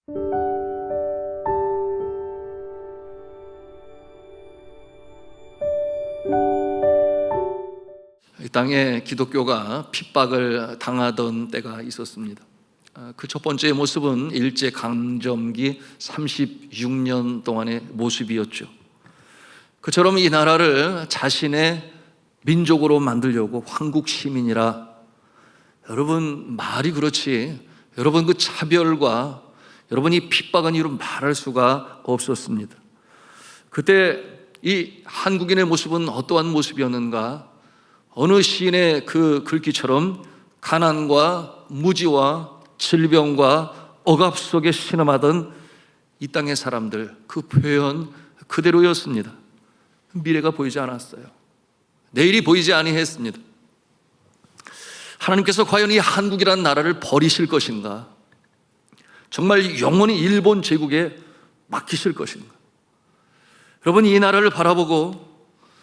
이 땅에 기독교가 핍박을 당하던 때가 있었습니다. 그 첫 번째 모습은 일제강점기 36년 동안의 모습이었죠. 그처럼 이 나라를 자신의 민족으로 만들려고 황국 시민이라, 여러분 말이 그렇지, 여러분 그 차별과 여러분 이 핍박은 이루 말할 수가 없었습니다. 그때 이 한국인의 모습은 어떠한 모습이었는가? 어느 시인의 그 글귀처럼 가난과 무지와 질병과 억압 속에 신음하던 이 땅의 사람들, 그 표현 그대로였습니다. 미래가 보이지 않았어요. 내일이 보이지 아니했습니다. 하나님께서 과연 이 한국이라는 나라를 버리실 것인가? 정말 영원히 일본 제국에 맡기실 것인가? 여러분, 이 나라를 바라보고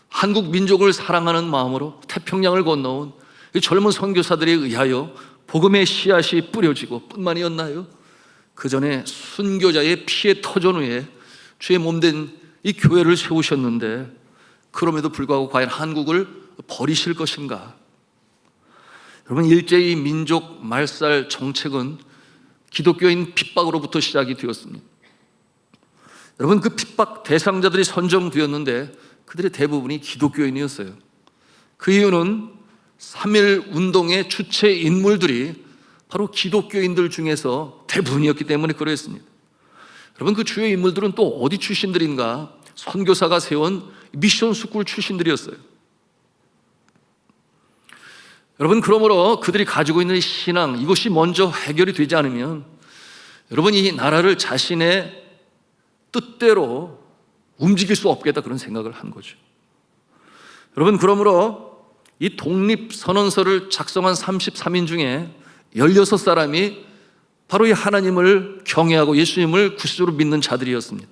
한국 민족을 사랑하는 마음으로 태평양을 건너온 이 젊은 선교사들에 의하여 복음의 씨앗이 뿌려지고 뿐만이었나요? 그 전에 순교자의 피에 터전 후에 주의 몸된 이 교회를 세우셨는데, 그럼에도 불구하고 과연 한국을 버리실 것인가? 여러분, 일제히 민족 말살 정책은 기독교인 핍박으로부터 시작이 되었습니다. 여러분, 그 핍박 대상자들이 선정되었는데 그들의 대부분이 기독교인이었어요. 그 이유는 3.1 운동의 주체 인물들이 바로 기독교인들 중에서 대부분이었기 때문에 그랬습니다. 여러분, 그 주요 인물들은 또 어디 출신들인가? 선교사가 세운 미션 스쿨 출신들이었어요. 여러분, 그러므로 그들이 가지고 있는 신앙, 이것이 먼저 해결이 되지 않으면 여러분, 이 나라를 자신의 뜻대로 움직일 수 없겠다, 그런 생각을 한 거죠. 여러분, 그러므로 이 독립선언서를 작성한 33인 중에 16사람이 바로 이 하나님을 경외하고 예수님을 구세주로 믿는 자들이었습니다.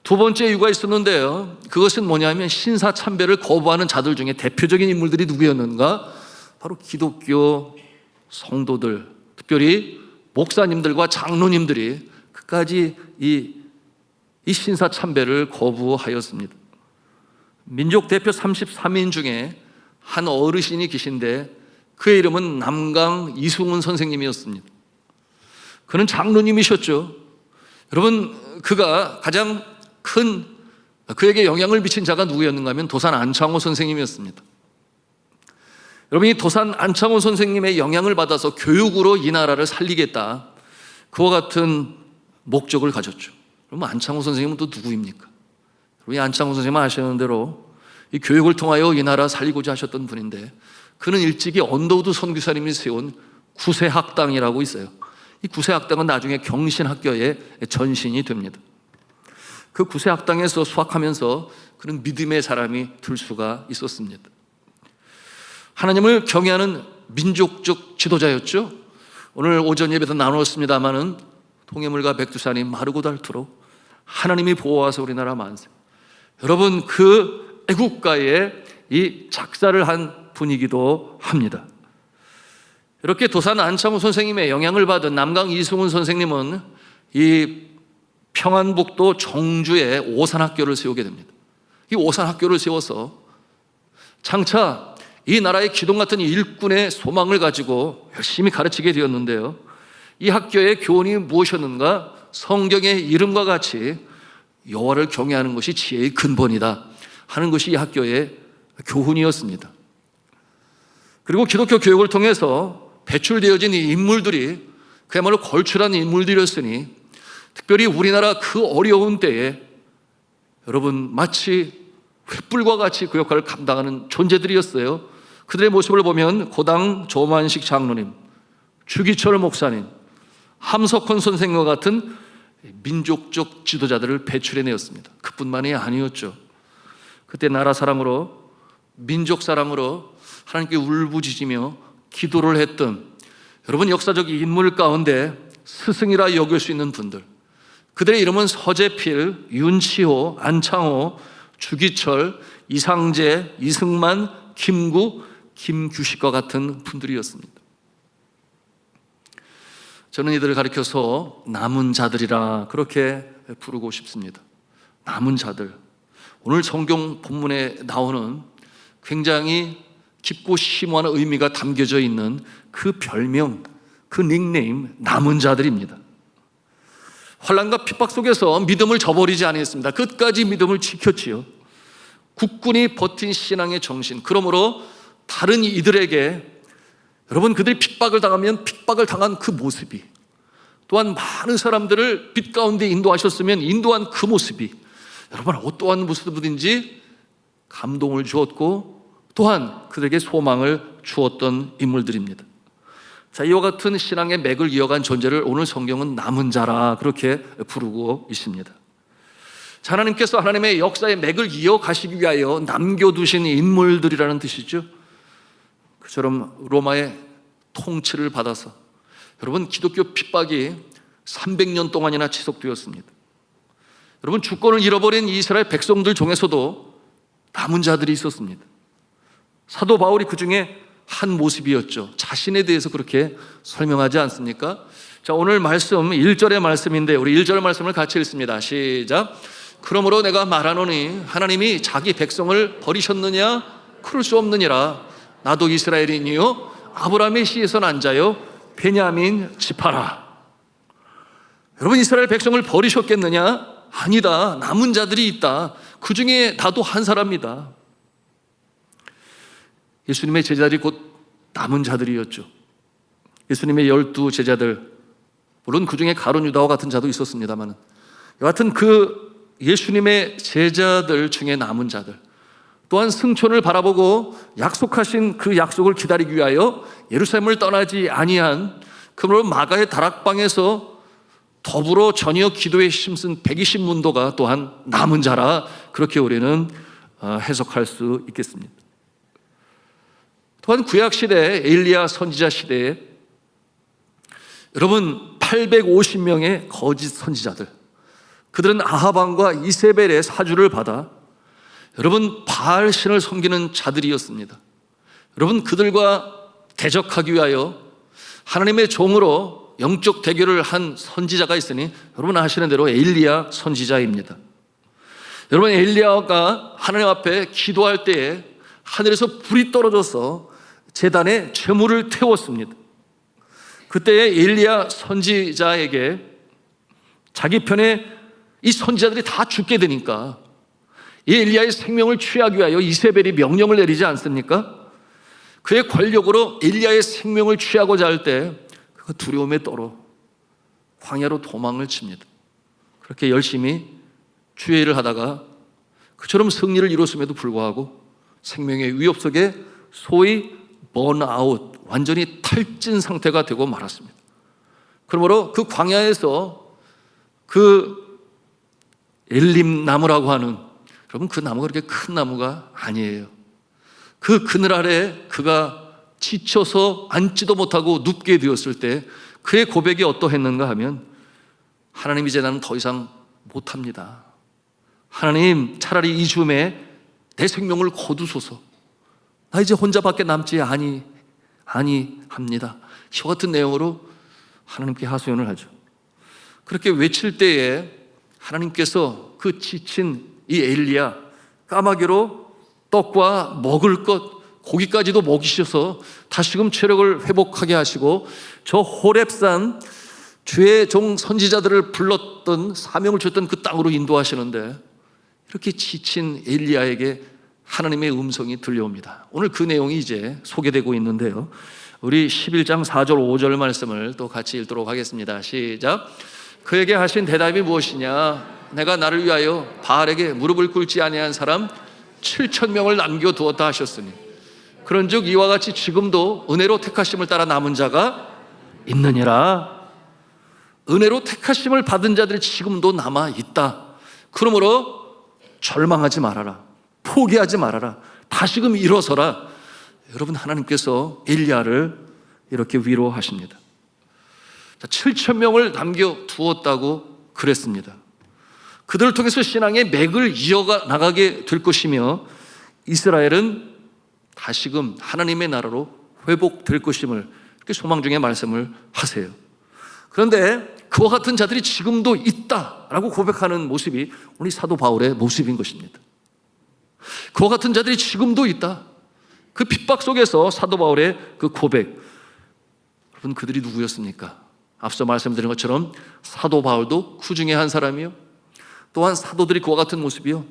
두 번째 이유가 있었는데요, 그것은 뭐냐면 신사참배를 거부하는 자들 중에 대표적인 인물들이 누구였는가? 바로 기독교 성도들, 특별히 목사님들과 장로님들이 끝까지 이 신사참배를 거부하였습니다. 민족 대표 33인 중에 한 어르신이 계신데 그의 이름은 남강 이승훈 선생님이었습니다. 그는 장로님이셨죠. 여러분, 그가 가장 큰 그에게 영향을 미친 자가 누구였는가 하면 도산 안창호 선생님이었습니다. 여러분, 이 도산 안창호 선생님의 영향을 받아서 교육으로 이 나라를 살리겠다, 그와 같은 목적을 가졌죠. 그럼 안창호 선생님은 또 누구입니까? 이 안창호 선생님은 아시는 대로 이 교육을 통하여 이 나라 살리고자 하셨던 분인데, 그는 일찍이 언더우드 선교사님이 세운 구세학당이라고 있어요. 이 구세학당은 나중에 경신학교의 전신이 됩니다. 그 구세학당에서 수학하면서 그는 믿음의 사람이 될 수가 있었습니다. 하나님을 경외하는 민족적 지도자였죠. 오늘 오전 예배도 나누었습니다마는 동해물과 백두산이 마르고 닳도록 하나님이 보호하사 우리나라 만세. 여러분, 그 애국가에 이 작사를 한 분이기도 합니다. 이렇게 도산 안창호 선생님의 영향을 받은 남강 이승훈 선생님은 이 평안북도 정주에 오산학교를 세우게 됩니다. 이 오산학교를 세워서 장차 이 나라의 기동 같은 일꾼의 소망을 가지고 열심히 가르치게 되었는데요, 이 학교의 교훈이 무엇이었는가? 성경의 이름과 같이 여호와를 경외하는 것이 지혜의 근본이다 하는 것이 이 학교의 교훈이었습니다. 그리고 기독교 교육을 통해서 배출되어진 이 인물들이 그야말로 걸출한 인물들이었으니, 특별히 우리나라 그 어려운 때에 여러분 마치 횃불과 같이 그 역할을 감당하는 존재들이었어요. 그들의 모습을 보면 고당 조만식 장로님, 주기철 목사님, 함석헌 선생과 같은 민족적 지도자들을 배출해내었습니다. 그뿐만이 아니었죠. 그때 나라 사랑으로, 민족 사랑으로 하나님께 울부짖으며 기도를 했던 여러분 역사적 인물 가운데 스승이라 여길 수 있는 분들, 그들의 이름은 서재필, 윤치호, 안창호, 주기철, 이상재, 이승만, 김구, 김규식과 같은 분들이었습니다. 저는 이들을 가리켜서 남은 자들이라 그렇게 부르고 싶습니다. 남은 자들. 오늘 성경 본문에 나오는 굉장히 깊고 심오한 의미가 담겨져 있는 그 별명, 그 닉네임, 남은 자들입니다. 환난과 핍박 속에서 믿음을 저버리지 않았습니다. 끝까지 믿음을 지켰지요. 굳건히 버틴 신앙의 정신. 그러므로 다른 이들에게, 여러분, 그들이 핍박을 당하면 핍박을 당한 그 모습이, 또한 많은 사람들을 빛 가운데 인도하셨으면 인도한 그 모습이 여러분 어떠한 모습이든지 감동을 주었고 또한 그들에게 소망을 주었던 인물들입니다. 자, 이와 같은 신앙의 맥을 이어간 존재를 오늘 성경은 남은 자라 그렇게 부르고 있습니다. 자, 하나님께서 하나님의 역사의 맥을 이어가시기 위하여 남겨두신 인물들이라는 뜻이죠. 그처럼 로마의 통치를 받아서 여러분 기독교 핍박이 300년 동안이나 지속되었습니다. 여러분 주권을 잃어버린 이스라엘 백성들 중에서도 남은 자들이 있었습니다. 사도 바울이 그 중에 한 모습이었죠. 자신에 대해서 그렇게 설명하지 않습니까? 자, 오늘 말씀 1절의 말씀인데 우리 1절 말씀을 같이 읽습니다. 시작. 그러므로 내가 말하노니 하나님이 자기 백성을 버리셨느냐? 그럴 수 없느니라. 나도 이스라엘인이요 아브라함의 씨에서 난 자요 베냐민 지파라. 여러분 이스라엘 백성을 버리셨겠느냐? 아니다. 남은 자들이 있다. 그 중에 나도 한 사람이다. 예수님의 제자들이 곧 남은 자들이었죠. 예수님의 12 제자들, 물론 그 중에 가룟 유다와 같은 자도 있었습니다만 여하튼 그 예수님의 제자들 중에 남은 자들, 또한 승천을 바라보고 약속하신 그 약속을 기다리기 위하여 예루살렘을 떠나지 아니한, 그러므로 마가의 다락방에서 더불어 전혀 기도에 힘쓴 120문도가 또한 남은 자라 그렇게 우리는 해석할 수 있겠습니다. 또한 구약시대 엘리야 선지자 시대에 여러분 850명의 거짓 선지자들, 그들은 아합 왕과 이세벨의 사주를 받아 여러분 바알 신을 섬기는 자들이었습니다. 여러분 그들과 대적하기 위하여 하나님의 종으로 영적 대결을 한 선지자가 있으니 여러분 아시는 대로 엘리야 선지자입니다. 여러분 엘리야가 하나님 앞에 기도할 때에 하늘에서 불이 떨어져서 제단에 재물을 태웠습니다. 그때 엘리야 선지자에게 자기 편에 이 선지자들이 다 죽게 되니까 이 엘리야의 생명을 취하기 위하여 이세벨이 명령을 내리지 않습니까? 그의 권력으로 엘리야의 생명을 취하고자 할 때 그 두려움에 떨어 광야로 도망을 칩니다. 그렇게 열심히 주의 일을 하다가 그처럼 승리를 이뤘음에도 불구하고 생명의 위협 속에 소위 번아웃, 완전히 탈진 상태가 되고 말았습니다. 그러므로 그 광야에서 그 엘림 나무라고 하는, 여러분 그 나무가 그렇게 큰 나무가 아니에요. 그 그늘 아래 그가 지쳐서 앉지도 못하고 눕게 되었을 때 그의 고백이 어떠했는가 하면, 하나님 이제 나는 더 이상 못합니다. 하나님 차라리 이 즈음에 내 생명을 거두소서. 나 이제 혼자밖에 남지 아니합니다. 이와 같은 내용으로 하나님께 하소연을 하죠. 그렇게 외칠 때에 하나님께서 그 지친 이 엘리야 까마귀로 떡과 먹을 것, 고기까지도 먹이셔서 다시금 체력을 회복하게 하시고 저 호렙산 주의 종 선지자들을 불렀던, 사명을 줬던 그 땅으로 인도하시는데 이렇게 지친 엘리야에게 하나님의 음성이 들려옵니다. 오늘 그 내용이 이제 소개되고 있는데요, 우리 11장 4절 5절 말씀을 또 같이 읽도록 하겠습니다. 시작. 그에게 하신 대답이 무엇이냐? 내가 나를 위하여 바알에게 무릎을 꿇지 아니한 사람 7,000명을 남겨두었다 하셨으니 그런즉 이와 같이 지금도 은혜로 택하심을 따라 남은 자가 있느니라. 은혜로 택하심을 받은 자들이 지금도 남아 있다. 그러므로 절망하지 말아라. 포기하지 말아라. 다시금 일어서라. 여러분 하나님께서 엘리야를 이렇게 위로하십니다. 7,000명을 남겨두었다고 그랬습니다. 그들을 통해서 신앙의 맥을 이어나가게 될 것이며 이스라엘은 다시금 하나님의 나라로 회복될 것임을 이렇게 소망 중에 말씀을 하세요. 그런데 그와 같은 자들이 지금도 있다라고 고백하는 모습이 오늘 사도 바울의 모습인 것입니다. 그와 같은 자들이 지금도 있다. 그 핍박 속에서 사도 바울의 그 고백, 여러분 그들이 누구였습니까? 앞서 말씀드린 것처럼 사도 바울도 그 중에 한 사람이요, 또한 사도들이 그와 같은 모습이요,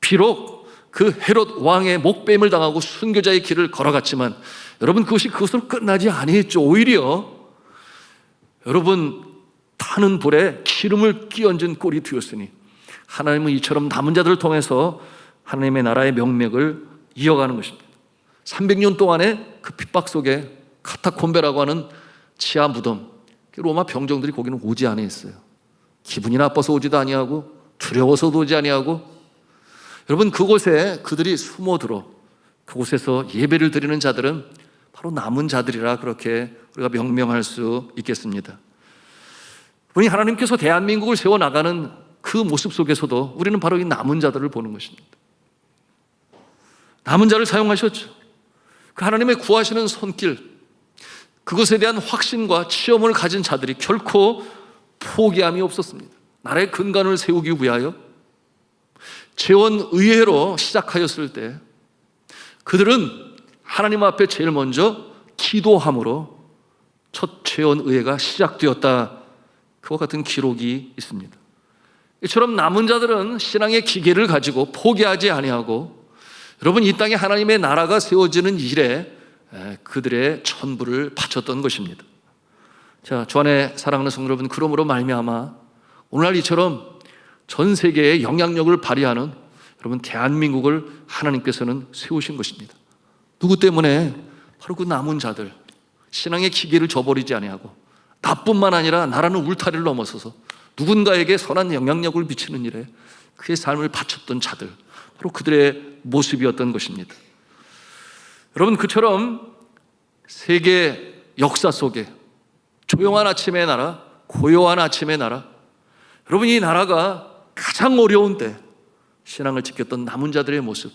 비록 그 헤롯 왕의 목배임을 당하고 순교자의 길을 걸어갔지만 여러분 그것으로 끝나지 아니했죠. 오히려 여러분 타는 불에 기름을 끼얹은 꼴이 되었으니 하나님은 이처럼 남은 자들을 통해서 하나님의 나라의 명맥을 이어가는 것입니다. 300년 동안의 그 핍박 속에 카타콤베라고 하는 지하 무덤, 로마 병정들이 거기는 오지 아니했어요. 기분이 나빠서 오지도 아니하고 두려워서도 오지 아니하고, 여러분 그곳에 그들이 숨어들어 그곳에서 예배를 드리는 자들은 바로 남은 자들이라 그렇게 우리가 명명할 수 있겠습니다. 우리 하나님께서 대한민국을 세워나가는 그 모습 속에서도 우리는 바로 이 남은 자들을 보는 것입니다. 남은 자를 사용하셨죠. 그 하나님의 구하시는 손길, 그것에 대한 확신과 체험을 가진 자들이 결코 포기함이 없었습니다. 나라의 근간을 세우기 위하여 재원의회로 시작하였을 때 그들은 하나님 앞에 제일 먼저 기도함으로 첫 재원의회가 시작되었다. 그와 같은 기록이 있습니다. 이처럼 남은 자들은 신앙의 기계를 가지고 포기하지 아니하고, 여러분 이 땅에 하나님의 나라가 세워지는 일에 그들의 전부를 바쳤던 것입니다. 자, 주 안에 사랑하는 성도 여러분, 그러므로 말미암아 오늘날 이처럼 전 세계에 영향력을 발휘하는 여러분 대한민국을 하나님께서는 세우신 것입니다. 누구 때문에? 바로 그 남은 자들, 신앙의 기계를 저버리지 아니하고 나뿐만 아니라 나라는 울타리를 넘어서서 누군가에게 선한 영향력을 미치는 일에 그의 삶을 바쳤던 자들, 바로 그들의 모습이었던 것입니다. 여러분 그처럼 세계 역사 속에 조용한 아침의 나라, 고요한 아침의 나라, 여러분 이 나라가 가장 어려운 때 신앙을 지켰던 남은 자들의 모습,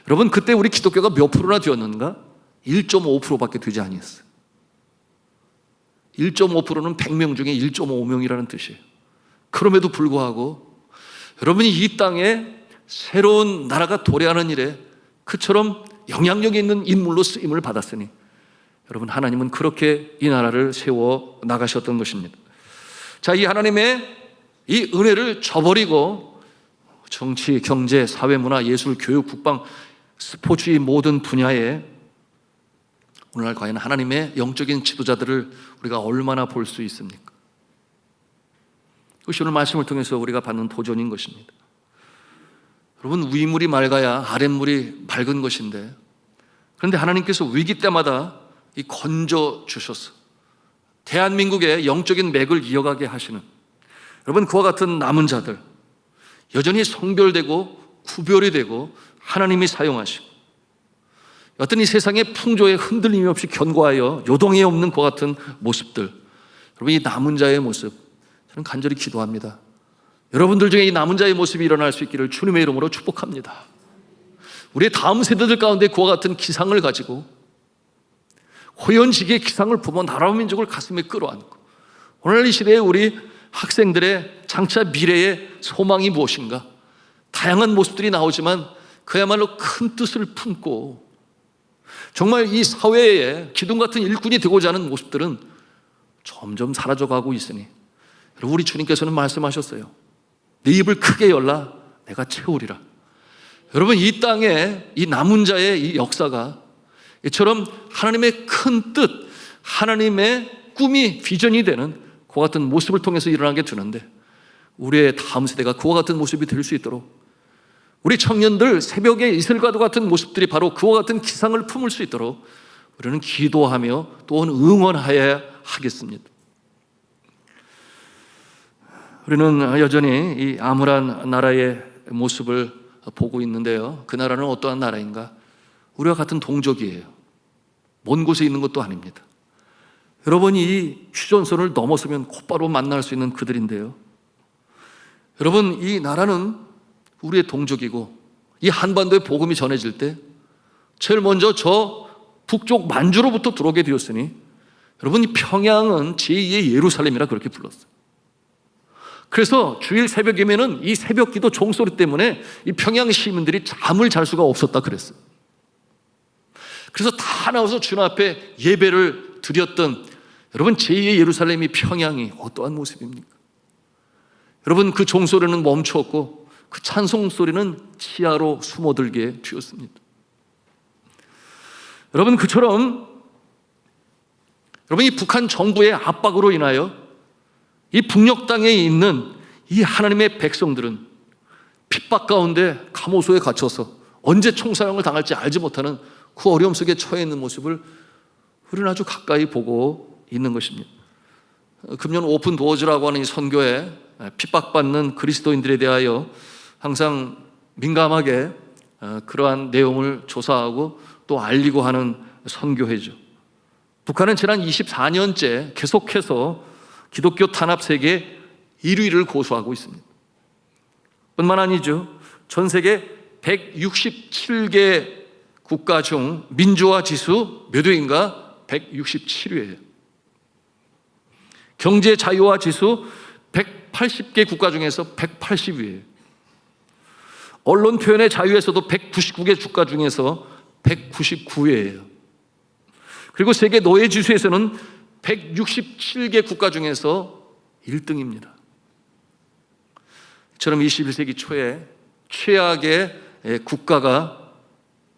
여러분 그때 우리 기독교가 몇 프로나 되었는가? 1.5%밖에 되지 아니했어요. 1.5%는 100명 중에 1.5명이라는 뜻이에요. 그럼에도 불구하고 여러분이 이 땅에 새로운 나라가 도래하는 일에 그처럼 영향력이 있는 인물로 쓰임을 받았으니 여러분 하나님은 그렇게 이 나라를 세워 나가셨던 것입니다. 자, 이 하나님의 이 은혜를 저버리고 정치, 경제, 사회, 문화, 예술, 교육, 국방, 스포츠 이 모든 분야에 오늘날 과연 하나님의 영적인 지도자들을 우리가 얼마나 볼 수 있습니까? 그것이 오늘 말씀을 통해서 우리가 받는 도전인 것입니다. 여러분 위물이 맑아야 아랫물이 밝은 것인데, 그런데 하나님께서 위기 때마다 이 건져 주셔서 대한민국의 영적인 맥을 이어가게 하시는 여러분 그와 같은 남은 자들, 여전히 성별되고 구별이 되고 하나님이 사용하시고 어떤 이 세상의 풍조에 흔들림이 없이 견고하여 요동이 없는 그와 같은 모습들, 여러분 이 남은 자의 모습, 저는 간절히 기도합니다. 여러분들 중에 이 남은 자의 모습이 일어날 수 있기를 주님의 이름으로 축복합니다. 우리의 다음 세대들 가운데 그와 같은 기상을 가지고 호연지기의 기상을 부모 나라와 민족을 가슴에 끌어안고 오늘 이 시대에 우리 학생들의 장차 미래의 소망이 무엇인가? 다양한 모습들이 나오지만 그야말로 큰 뜻을 품고 정말 이 사회에 기둥 같은 일꾼이 되고자 하는 모습들은 점점 사라져가고 있으니 여러분 우리 주님께서는 말씀하셨어요. 내 입을 크게 열라 내가 채우리라. 여러분 이 땅에 이 남은 자의 이 역사가 이처럼 하나님의 큰 뜻, 하나님의 꿈이 비전이 되는 그와 같은 모습을 통해서 일어나게 되는데 우리의 다음 세대가 그와 같은 모습이 될 수 있도록 우리 청년들 새벽에 이슬과도 같은 모습들이 바로 그와 같은 기상을 품을 수 있도록 우리는 기도하며 또한 응원해야 하겠습니다. 우리는 여전히 이 암울한 나라의 모습을 보고 있는데요, 그 나라는 어떠한 나라인가? 우리와 같은 동족이에요. 먼 곳에 있는 것도 아닙니다. 여러분이 이 휴전선을 넘어서면 곧바로 만날 수 있는 그들인데요, 여러분 이 나라는 우리의 동족이고 이 한반도에 복음이 전해질 때 제일 먼저 저 북쪽 만주로부터 들어오게 되었으니 여러분, 이 평양은 제2의 예루살렘이라 그렇게 불렀어요. 그래서 주일 새벽이면은 이 새벽 기도 종소리 때문에 이 평양 시민들이 잠을 잘 수가 없었다 그랬어요. 그래서 다 나와서 주님 앞에 예배를 드렸던, 여러분, 제2의 예루살렘이 평양이 어떠한 모습입니까? 여러분, 그 종소리는 멈추었고 그 찬송 소리는 치아로 숨어들게 되었습니다. 여러분, 그처럼 여러분, 이 북한 정부의 압박으로 인하여 이 북녘 땅에 있는 이 하나님의 백성들은 핍박 가운데 감옥소에 갇혀서 언제 총사형을 당할지 알지 못하는 그 어려움 속에 처해 있는 모습을 우리는 아주 가까이 보고 있는 것입니다. 금년 오픈 도어즈라고 하는 이 선교에 핍박받는 그리스도인들에 대하여 항상 민감하게 그러한 내용을 조사하고 또 알리고 하는 선교회죠. 북한은 지난 24년째 계속해서 기독교 탄압 세계 1위를 고수하고 있습니다. 뿐만 아니죠. 전 세계 167개 국가 중 민주화 지수 몇 위인가? 167위예요. 경제 자유화 지수 180개 국가 중에서 180위예요. 언론 표현의 자유에서도 199개 국가 중에서 199위예요. 그리고 세계 노예 지수에서는 167개 국가 중에서 1등입니다. 이처럼 21세기 초에 최악의 국가가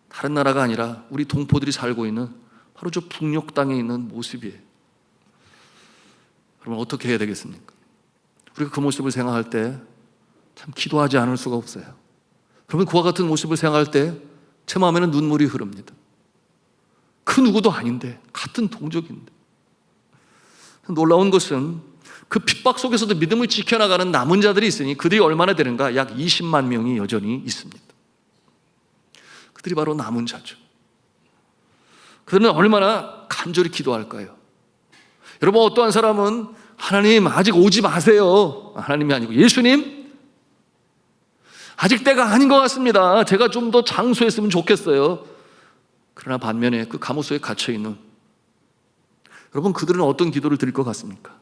다른 나라가 아니라 우리 동포들이 살고 있는 바로 저 북녘 땅에 있는 모습이에요. 그러면 어떻게 해야 되겠습니까? 우리가 그 모습을 생각할 때 참 기도하지 않을 수가 없어요. 그러면 그와 같은 모습을 생각할 때 제 마음에는 눈물이 흐릅니다. 그 누구도 아닌데, 같은 동족인데. 놀라운 것은 그 핍박 속에서도 믿음을 지켜나가는 남은 자들이 있으니 그들이 얼마나 되는가? 약 20만 명이 여전히 있습니다. 그들이 바로 남은 자죠. 그들은 얼마나 간절히 기도할까요? 여러분, 어떠한 사람은 하나님 아직 오지 마세요, 하나님이 아니고 예수님 아직 때가 아닌 것 같습니다, 제가 좀 더 장수했으면 좋겠어요. 그러나 반면에 그 감옥소에 갇혀있는 여러분, 그들은 어떤 기도를 드릴 것 같습니까?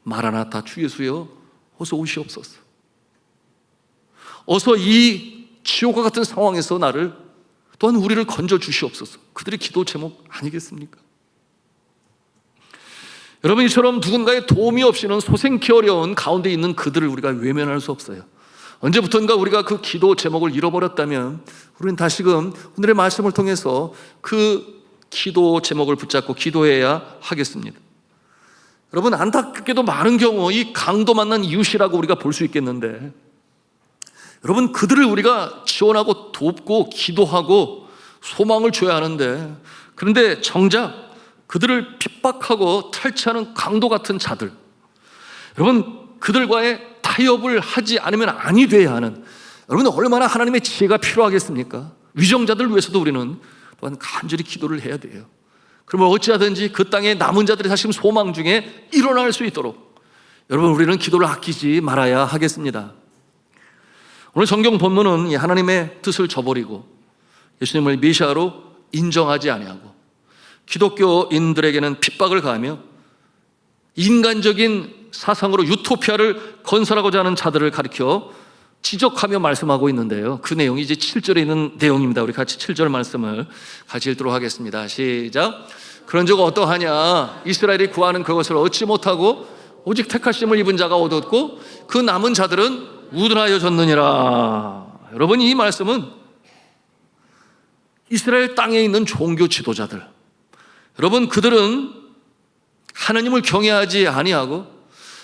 마라나타, 주 예수여 어서 오시옵소서. 어서 이 지옥과 같은 상황에서 나를, 또한 우리를 건져 주시옵소서. 그들의 기도 제목 아니겠습니까? 여러분, 이처럼 누군가의 도움이 없이는 소생케 어려운 가운데 있는 그들을 우리가 외면할 수 없어요. 언제부턴가 우리가 그 기도 제목을 잃어버렸다면 우리는 다시금 오늘의 말씀을 통해서 그 기도 제목을 붙잡고 기도해야 하겠습니다. 여러분, 안타깝게도 많은 경우 이 강도 만난 이웃이라고 우리가 볼 수 있겠는데, 여러분, 그들을 우리가 지원하고 돕고 기도하고 소망을 줘야 하는데, 그런데 정작 그들을 핍박하고 탈취하는 강도 같은 자들, 여러분, 그들과의 타협을 하지 않으면 아니 돼야 하는, 여러분, 얼마나 하나님의 지혜가 필요하겠습니까? 위정자들을 위해서도 우리는 또한 간절히 기도를 해야 돼요. 그러면 어찌하든지 그 땅의 남은 자들이 사실 소망 중에 일어날 수 있도록 여러분, 우리는 기도를 아끼지 말아야 하겠습니다. 오늘 성경 본문은 하나님의 뜻을 저버리고 예수님을 메시아로 인정하지 아니하고 기독교인들에게는 핍박을 가하며 인간적인 사상으로 유토피아를 건설하고자 하는 자들을 가리켜 지적하며 말씀하고 있는데요, 그 내용이 이제 7절에 있는 내용입니다. 우리 같이 7절 말씀을 같이 읽도록 하겠습니다. 시작. 그런즉 어떠하냐? 이스라엘이 구하는 그것을 얻지 못하고 오직 택하심을 입은 자가 얻었고 그 남은 자들은 우둔하여졌느니라. 여러분, 이 말씀은 이스라엘 땅에 있는 종교 지도자들, 여러분, 그들은 하나님을 경외하지 아니하고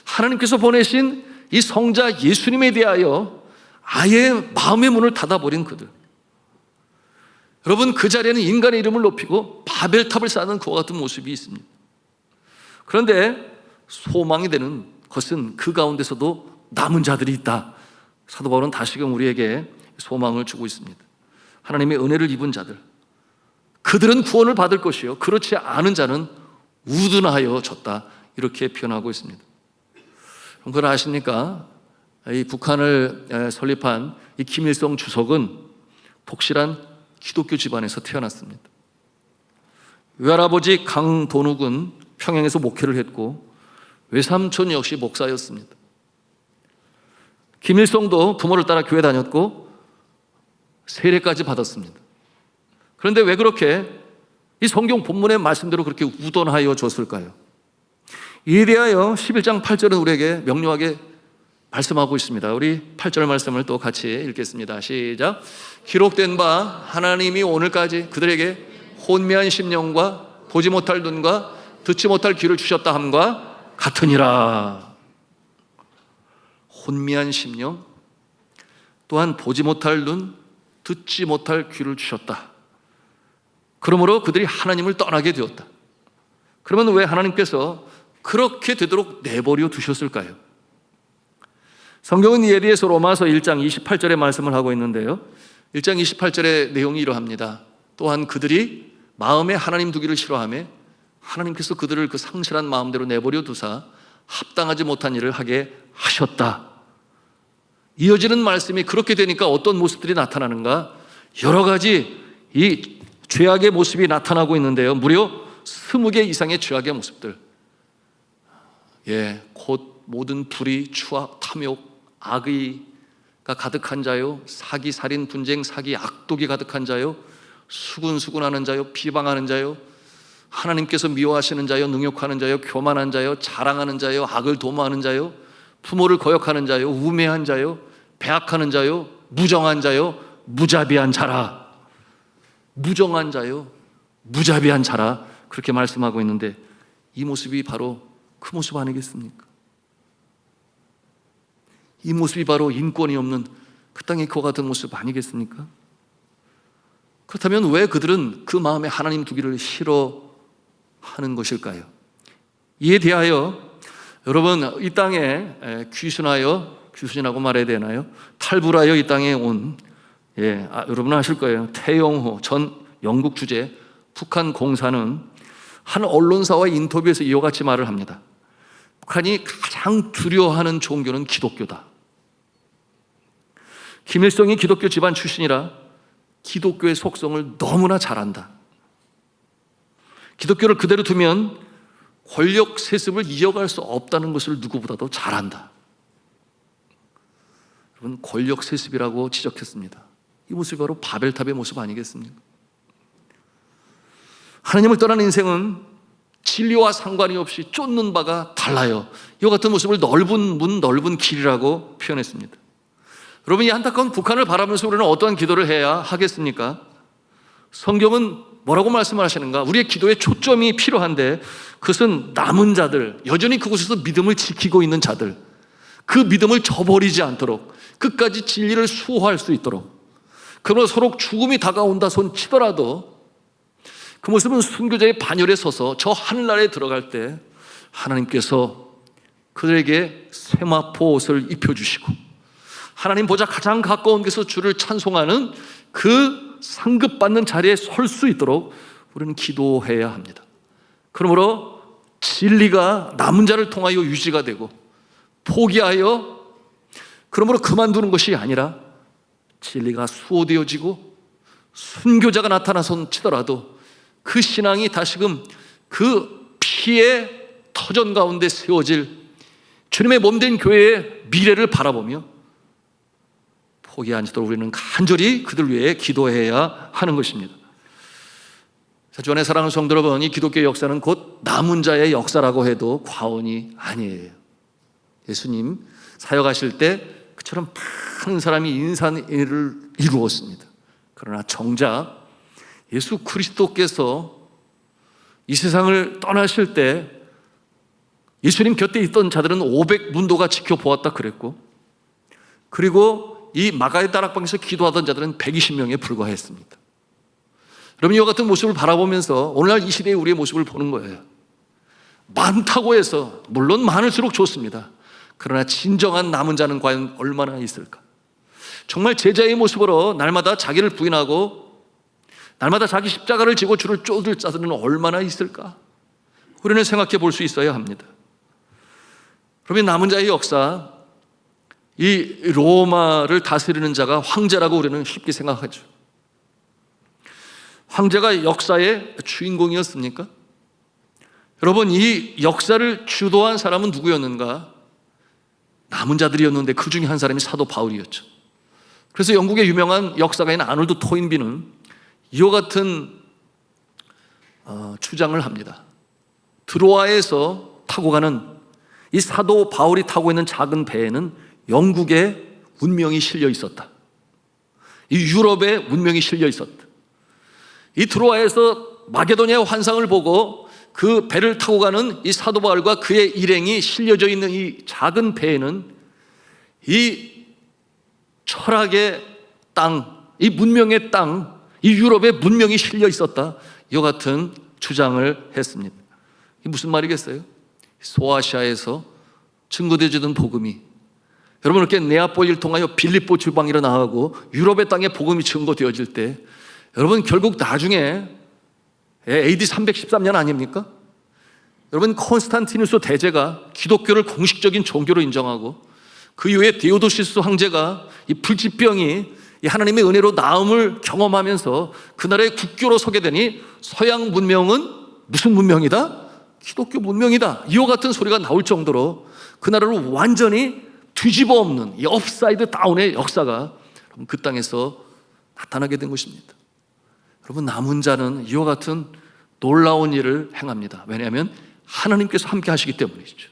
하나님께서 보내신 이 성자 예수님에 대하여 아예 마음의 문을 닫아버린 그들, 여러분, 그 자리에는 인간의 이름을 높이고 바벨탑을 쌓는 그와 같은 모습이 있습니다. 그런데 소망이 되는 것은 그 가운데서도 남은 자들이 있다. 사도 바울은 다시금 우리에게 소망을 주고 있습니다. 하나님의 은혜를 입은 자들, 그들은 구원을 받을 것이요 그렇지 않은 자는 우둔하여졌다, 이렇게 표현하고 있습니다. 그걸 아십니까? 이 북한을 설립한 이 김일성 주석은 독실한 기독교 집안에서 태어났습니다. 외할아버지 강도욱은 평양에서 목회를 했고 외삼촌 역시 목사였습니다. 김일성도 부모를 따라 교회 다녔고 세례까지 받았습니다. 그런데 왜 그렇게 이 성경 본문의 말씀대로 그렇게 우돈하여 줬을까요? 이에 대하여 11장 8절은 우리에게 명료하게 말씀하고 있습니다. 우리 8절 말씀을 또 같이 읽겠습니다. 시작. 기록된 바 하나님이 오늘까지 그들에게 혼미한 심령과 보지 못할 눈과 듣지 못할 귀를 주셨다 함과 같으니라. 혼미한 심령, 또한 보지 못할 눈, 듣지 못할 귀를 주셨다. 그러므로 그들이 하나님을 떠나게 되었다. 그러면 왜 하나님께서 그렇게 되도록 내버려 두셨을까요? 성경은 이에 대해서 로마서 1장 28절의 말씀을 하고 있는데요, 1장 28절의 내용이 이러합니다. 또한 그들이 마음에 하나님 두기를 싫어하며 하나님께서 그들을 그 상실한 마음대로 내버려 두사 합당하지 못한 일을 하게 하셨다. 이어지는 말씀이 그렇게 되니까 어떤 모습들이 나타나는가? 여러 가지 이 죄악의 모습이 나타나고 있는데요, 무려 20개 이상의 죄악의 모습들. 곧 모든 불의, 추악, 탐욕, 악의가 가득한 자요, 사기, 살인, 분쟁, 사기, 악독이 가득한 자요, 수군수군하는 자요, 비방하는 자요, 하나님께서 미워하시는 자요, 능욕하는 자요, 교만한 자요, 자랑하는 자요, 악을 도모하는 자요, 부모를 거역하는 자요, 우매한 자요, 배악하는 자요, 무정한 자요, 무자비한 자라. 무정한 자요, 무자비한 자라, 그렇게 말씀하고 있는데 이 모습이 바로 그 모습 아니겠습니까? 이 모습이 바로 인권이 없는 그 땅의 그와 같은 모습 아니겠습니까? 그렇다면 왜 그들은 그 마음에 하나님 두기를 싫어하는 것일까요? 이에 대하여 여러분, 이 땅에 귀순이라고 말해야 되나요? 탈불하여 이 땅에 온, 여러분은 아실 거예요. 태영호 전 영국 주재 북한 공사는 한 언론사와의 인터뷰에서 이와 같이 말을 합니다. 북한이 가장 두려워하는 종교는 기독교다. 김일성이 기독교 집안 출신이라 기독교의 속성을 너무나 잘 안다. 기독교를 그대로 두면 권력 세습을 이어갈 수 없다는 것을 누구보다도 잘 안다. 여러분, 권력 세습이라고 지적했습니다. 이 모습이 바로 바벨탑의 모습 아니겠습니까? 하나님을 떠난 인생은 진리와 상관이 없이 쫓는 바가 달라요. 이와 같은 모습을 넓은 문, 넓은 길이라고 표현했습니다. 여러분, 이 안타까운 북한을 바라보면서 우리는 어떠한 기도를 해야 하겠습니까? 성경은 뭐라고 말씀하시는가? 우리의 기도에 초점이 필요한데 그것은 남은 자들, 여전히 그곳에서 믿음을 지키고 있는 자들, 그 믿음을 저버리지 않도록 끝까지 진리를 수호할 수 있도록, 그러나 서로 죽음이 다가온다 손 치더라도 그 모습은 순교자의 반열에 서서 저 하늘나라에 들어갈 때 하나님께서 그들에게 세마포 옷을 입혀주시고 하나님 보좌 가장 가까운 데서 주를 찬송하는 그 상급받는 자리에 설 수 있도록 우리는 기도해야 합니다. 그러므로 진리가 남은 자를 통하여 유지가 되고, 포기하여 그러므로 그만두는 것이 아니라 진리가 수호되어지고 순교자가 나타나서 치더라도 그 신앙이 다시금 그 피의 터전 가운데 세워질 주님의 몸된 교회의 미래를 바라보며 포기하지 않도록 우리는 간절히 그들 위해 기도해야 하는 것입니다. 자, 주 안에 사랑하는 성도 여러분, 이 기독교의 역사는 곧 남은 자의 역사라고 해도 과언이 아니에요. 예수님 사역하실 때 그처럼 많은 사람이 인산일을 이루었습니다. 그러나 정작 예수 그리스도께서 이 세상을 떠나실 때 예수님 곁에 있던 자들은 500문도가 지켜보았다 그랬고, 그리고 이 마가의 다락방에서 기도하던 자들은 120명에 불과했습니다. 여러분, 이와 같은 모습을 바라보면서 오늘날 이 시대의 우리의 모습을 보는 거예요. 많다고 해서 물론 많을수록 좋습니다. 그러나 진정한 남은 자는 과연 얼마나 있을까? 정말 제자의 모습으로 날마다 자기를 부인하고 날마다 자기 십자가를 지고 주를 쫓을 자들은 얼마나 있을까? 우리는 생각해 볼 수 있어야 합니다. 그러면 남은 자의 역사, 이 로마를 다스리는 자가 황제라고 우리는 쉽게 생각하죠. 황제가 역사의 주인공이었습니까? 여러분, 이 역사를 주도한 사람은 누구였는가? 남은 자들이었는데 그 중에 한 사람이 사도 바울이었죠. 그래서 영국의 유명한 역사가인 아놀드 토인비는 이와 같은 주장을 합니다. 드로아에서 타고 가는 이 사도 바울이 타고 있는 작은 배에는 영국의 문명이 실려 있었다. 이 유럽의 문명이 실려 있었다. 이 드로아에서 마게도니아의 환상을 보고 그 배를 타고 가는 이 사도 바울과 그의 일행이 실려져 있는 이 작은 배에는 이 철학의 땅, 이 문명의 땅, 이 유럽의 문명이 실려 있었다. 이와 같은 주장을 했습니다. 이게 무슨 말이겠어요? 소아시아에서 증거되어지던 복음이 여러분 이렇게 네아폴리를 통하여 빌립보 지방으로 나가고 유럽의 땅에 복음이 증거되어질 때 여러분 결국 나중에 AD 313년 아닙니까? 여러분 콘스탄티누스 대제가 기독교를 공식적인 종교로 인정하고 그 이후에 데오도시스 황제가 이 불치병이 이 하나님의 은혜로 나음을 경험하면서 그 나라의 국교로 서게 되니 서양 문명은 무슨 문명이다? 기독교 문명이다. 이와 같은 소리가 나올 정도로 그 나라를 완전히 뒤집어 엎는 이 업사이드 다운의 역사가 그 땅에서 나타나게 된 것입니다. 여러분 남은 자는 이와 같은 놀라운 일을 행합니다. 왜냐하면 하나님께서 함께 하시기 때문이죠.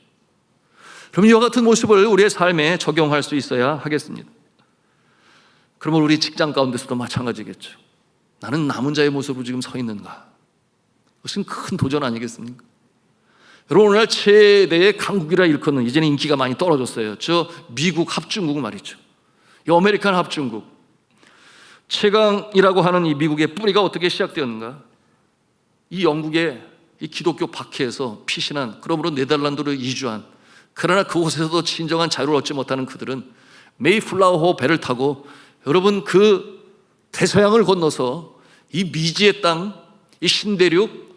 그럼 이와 같은 모습을 우리의 삶에 적용할 수 있어야 하겠습니다. 그러면 우리 직장 가운데서도 마찬가지겠죠. 나는 남은 자의 모습으로 지금 서 있는가? 그것은 큰 도전 아니겠습니까? 여러분 오늘날 최대의 강국이라 일컫는 이제는 인기가 많이 떨어졌어요. 저 미국 합중국 말이죠. 이 아메리칸 합중국. 최강이라고 하는 이 미국의 뿌리가 어떻게 시작되었는가? 이 영국의 이 기독교 박해에서 피신한, 그러므로 네덜란드로 이주한, 그러나 그곳에서도 진정한 자유를 얻지 못하는 그들은 메이플라워 배를 타고 여러분 그 대서양을 건너서 이 미지의 땅, 이 신대륙,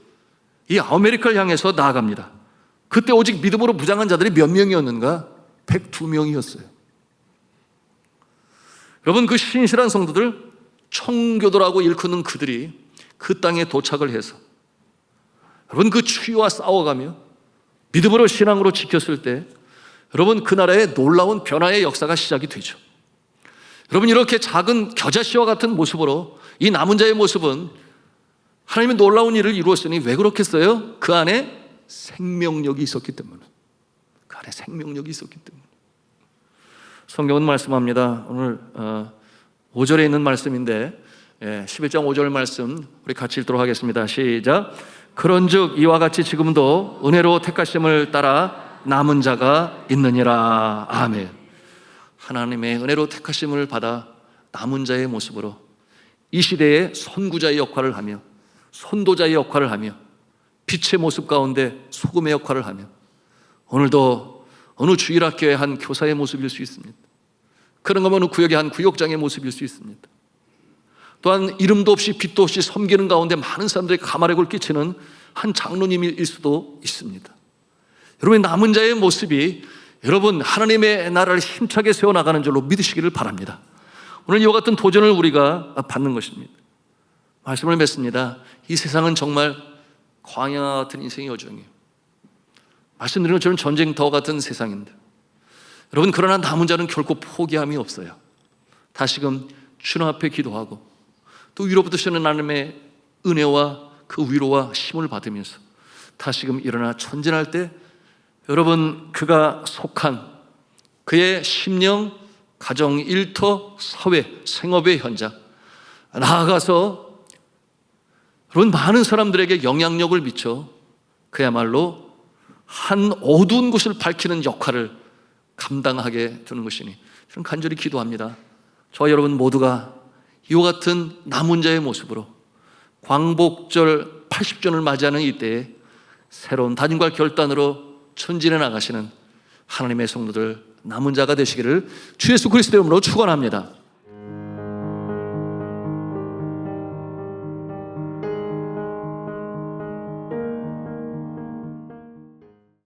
이 아메리카를 향해서 나아갑니다. 그때 오직 믿음으로 무장한 자들이 몇 명이었는가? 102명이었어요. 여러분 그 신실한 성도들, 청교도라고 일컫는 그들이 그 땅에 도착을 해서 여러분 그 추위와 싸워가며 믿음으로 신앙으로 지켰을 때 여러분 그 나라의 놀라운 변화의 역사가 시작이 되죠. 여러분 이렇게 작은 겨자씨와 같은 모습으로 이 남은 자의 모습은 하나님의 놀라운 일을 이루었으니 왜 그렇겠어요? 그 안에 생명력이 있었기 때문에. 그 안에 생명력이 있었기 때문에. 성경은 말씀합니다. 오늘 5절에 있는 말씀인데 11장 5절 말씀 우리 같이 읽도록 하겠습니다. 시작. 그런즉 이와 같이 지금도 은혜로 택하심을 따라 남은 자가 있느니라. 아멘. 하나님의 은혜로 택하심을 받아 남은 자의 모습으로 이 시대의 선구자의 역할을 하며 선도자의 역할을 하며 빛의 모습 가운데 소금의 역할을 하며 오늘도 어느 주일학교의 한 교사의 모습일 수 있습니다. 그런가 어느 구역의 한 구역장의 모습일 수 있습니다. 또한 이름도 없이 빛도 없이 섬기는 가운데 많은 사람들의 가마력을 끼치는 한 장로님일 수도 있습니다. 여러분 남은 자의 모습이 여러분 하나님의 나라를 힘차게 세워나가는 줄로 믿으시기를 바랍니다. 오늘 이와 같은 도전을 우리가 받는 것입니다. 말씀을 맺습니다. 이 세상은 정말 광야 같은 인생의 여정이에요. 말씀드리는 것처럼 전쟁터 같은 세상인데 여러분 그러나 남은 자는 결코 포기함이 없어요. 다시금 주님 앞에 기도하고 또 위로부터 시는 하나님의 은혜와 그 위로와 힘을 받으면서 다시금 일어나 전진할 때 여러분 그가 속한 그의 심령, 가정, 일터, 사회, 생업의 현장 나아가서 여러분 많은 사람들에게 영향력을 미쳐 그야말로 한 어두운 곳을 밝히는 역할을 감당하게 되는 것이니 저는 간절히 기도합니다. 저와 여러분 모두가 이와 같은 남은 자의 모습으로 광복절 80전을 맞이하는 이때에 새로운 다짐과 결단으로 전진해 나가시는 하나님의 성도들 남은 자가 되시기를 주 예수 그리스도의 이름으로 축원합니다.